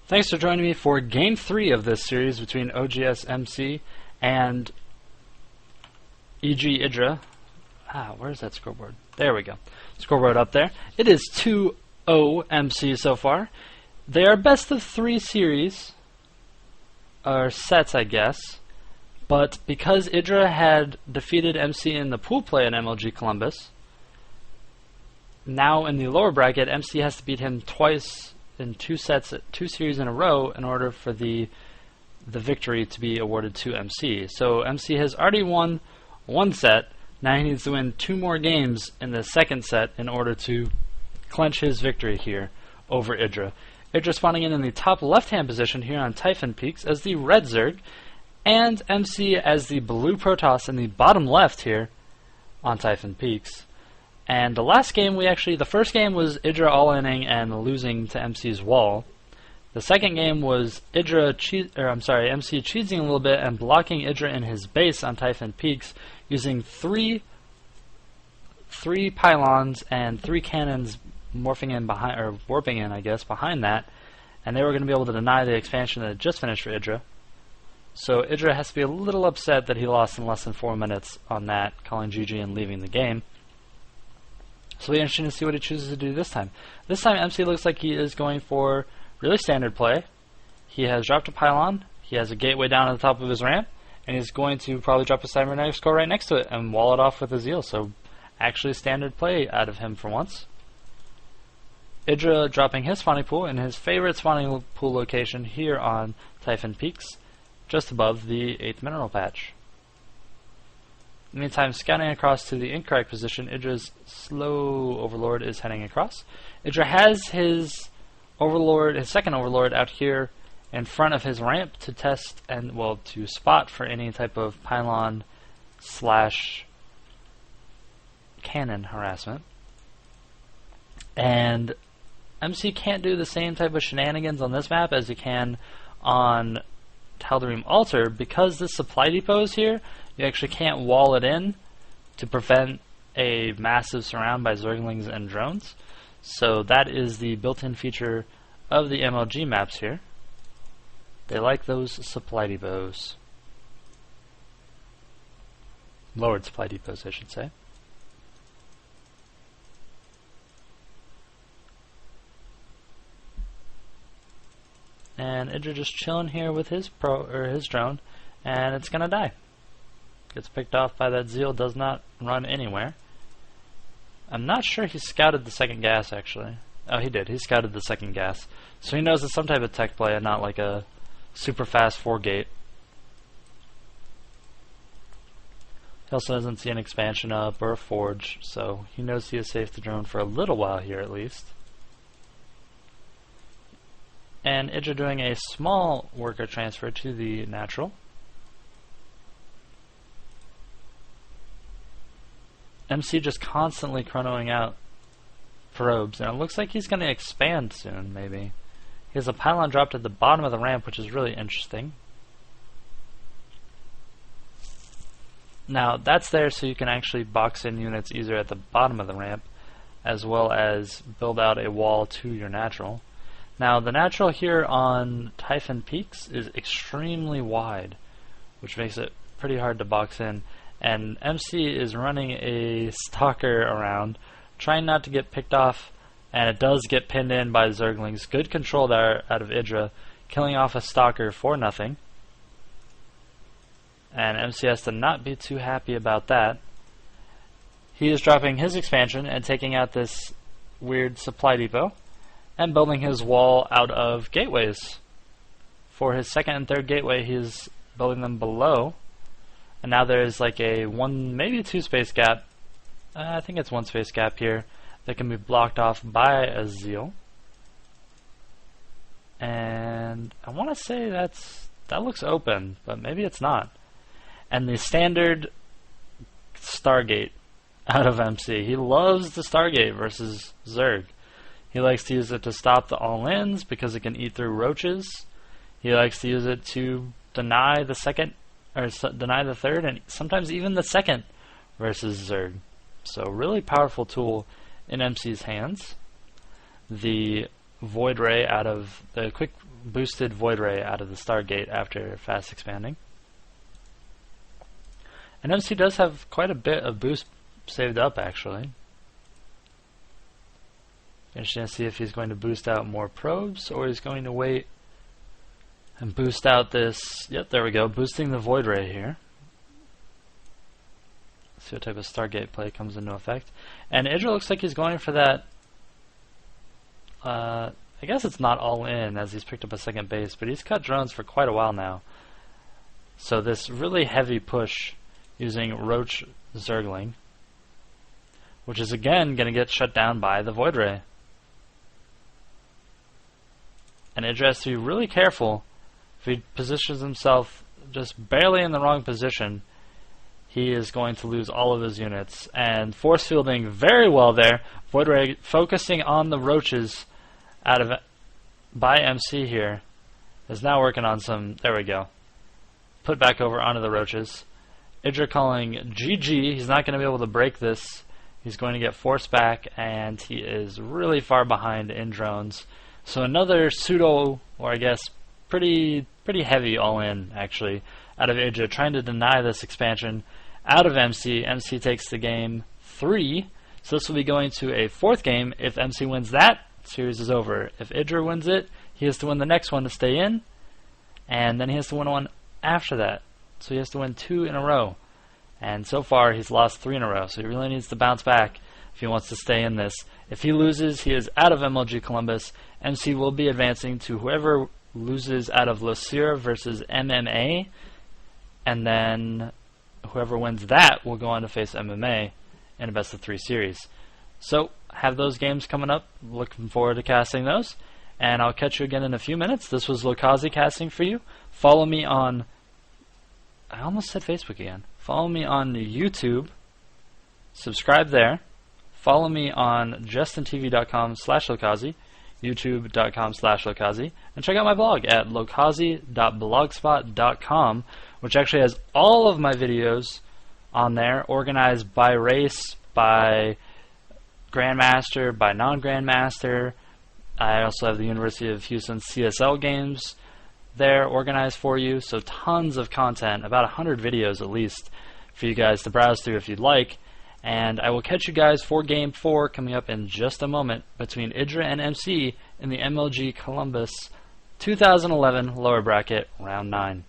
Thanks for joining me for Game 3 of this series between oGsMC and EGIdrA. Where's that scoreboard? There we go. Scoreboard up there. It is 2-0 MC so far. They are best of 3 series, or sets I guess, but because EGIdrA had defeated MC in the pool play in MLG Columbus, now in the lower bracket MC has to beat him twice in 2 sets, 2 series in a row in order for the victory to be awarded to MC. So MC has already won 1 set. Now he needs to win 2 more games in the second set in order to clinch his victory here over EGIdrA. EGIdrA spawning in the top left-hand position here on Typhon Peaks as the red Zerg, and MC as the blue Protoss in the bottom left here on Typhon Peaks. And the last game the first game was EGIdrA all-inning and losing to MC's wall. The second game was MC cheesing a little bit and blocking EGIdrA in his base on Typhon Peaks using three pylons and 3 cannons morphing in behind, or warping in, I guess, behind that, and they were going to be able to deny the expansion that had just finished for EGIdrA. So EGIdrA has to be a little upset that he lost in less than 4 minutes on that, calling GG and leaving the game. So it'll be interesting to see what he chooses to do this time. This time MC looks like he is going for really standard play. He has dropped a pylon, he has a gateway down at the top of his ramp, and he's going to probably drop a cybernetic score right next to it and wall it off with a zeal. So actually standard play out of him for once. EGIdrA dropping his spawning pool in his favorite spawning pool location here on Typhon Peaks, just above the 8th mineral patch. In the meantime, scouting across to the incorrect position, EGIdRA's slow overlord is heading across. EGIdRA has his overlord, his second overlord, out here in front of his ramp to test and, well, to spot for any type of pylon slash cannon harassment. And MC can't do the same type of shenanigans on this map as he can on Tal'Darim Altar because this supply depot is here. You actually can't wall it in to prevent a massive surround by Zerglings and drones. So that is the built-in feature of the MLG maps here. They like those supply depots. Lowered supply depots, I should say. And EGIdRA just chilling here with his drone, and it's gonna die. Gets picked off by that zeal, does not run anywhere. I'm not sure he scouted the second gas actually. Oh, he did. He scouted the second gas. So he knows it's some type of tech play and not like a super fast 4-gate. He also doesn't see an expansion up or a forge, so he knows he is safe to drone for a little while here at least. And EGIdRA doing a small worker transfer to the natural. MC just constantly chronoing out probes, and it looks like he's going to expand soon, maybe. He has a pylon dropped at the bottom of the ramp, which is really interesting. Now, that's there so you can actually box in units easier at the bottom of the ramp, as well as build out a wall to your natural. Now, the natural here on Typhon Peaks is extremely wide, which makes it pretty hard to box in. And MC is running a stalker around, trying not to get picked off, and it does get pinned in by Zerglings. Good control there out of EGIdRA, killing off a stalker for nothing. And MC has to not be too happy about that. He is dropping his expansion and taking out this weird supply depot, and building his wall out of gateways. For his second and third gateway, he's building them below. And now there's like a 1, maybe 2 space gap. I think it's 1 space gap here that can be blocked off by a zeal. And I want to say that looks open, but maybe it's not. And the standard Stargate out of MC. He loves the Stargate versus Zerg. He likes to use it to stop the all-ins because it can eat through roaches. He likes to use it to deny the second, or deny the third, and sometimes even the second versus Zerg. So really powerful tool in MC's hands. The Void Ray out of the quick boosted Void Ray out of the Stargate after fast expanding. And MC does have quite a bit of boost saved up, actually. Interesting to see if he's going to boost out more probes or he's going to wait and boost out this. Yep, there we go, boosting the Void Ray here. Let's see what type of Stargate play comes into effect. And EGIdrA looks like he's going for that. I guess it's not all in as he's picked up a second base, but he's cut drones for quite a while now. So this really heavy push using Roach Zergling, which is again going to get shut down by the Void Ray. And EGIdrA has to be really careful. If he positions himself just barely in the wrong position, he is going to lose all of his units. And force fielding very well there. Void Ray focusing on the roaches out of by MC here is now working on some. There we go. Put back over onto the roaches. EGIdrA calling GG. He's not going to be able to break this. He's going to get forced back, and he is really far behind in drones. So another pseudo, or I guess pretty heavy all-in actually out of EGIdrA, trying to deny this expansion out of MC. MC takes the game 3, so this will be going to a 4th game. If MC wins that, series is over. If EGIdrA wins it, he has to win the next one to stay in, and then he has to win one after that. So he has to win 2 in a row. And so far he's lost 3 in a row, so he really needs to bounce back if he wants to stay in this. If he loses, he is out of MLG Columbus. MC will be advancing to whoever loses out of Lucira versus MMA, and then whoever wins that will go on to face MMA in a best of 3 series. So have those games coming up. Looking forward to casting those, and I'll catch you again in a few minutes. This was Lokazi casting for you. Follow me on, I almost said Facebook again. Follow me on YouTube. Subscribe there. Follow me on justintv.com/Lokazi, youtube.com/Lokazi, and check out my blog at lokazi.blogspot.com, which actually has all of my videos on there, organized by race, by Grandmaster, by non-Grandmaster. I also have the University of Houston CSL games there organized for you, so tons of content, about 100 videos at least, for you guys to browse through if you'd like. And I will catch you guys for Game 4 coming up in just a moment between EGIdrA and MC in the MLG Columbus 2011 lower bracket round 9.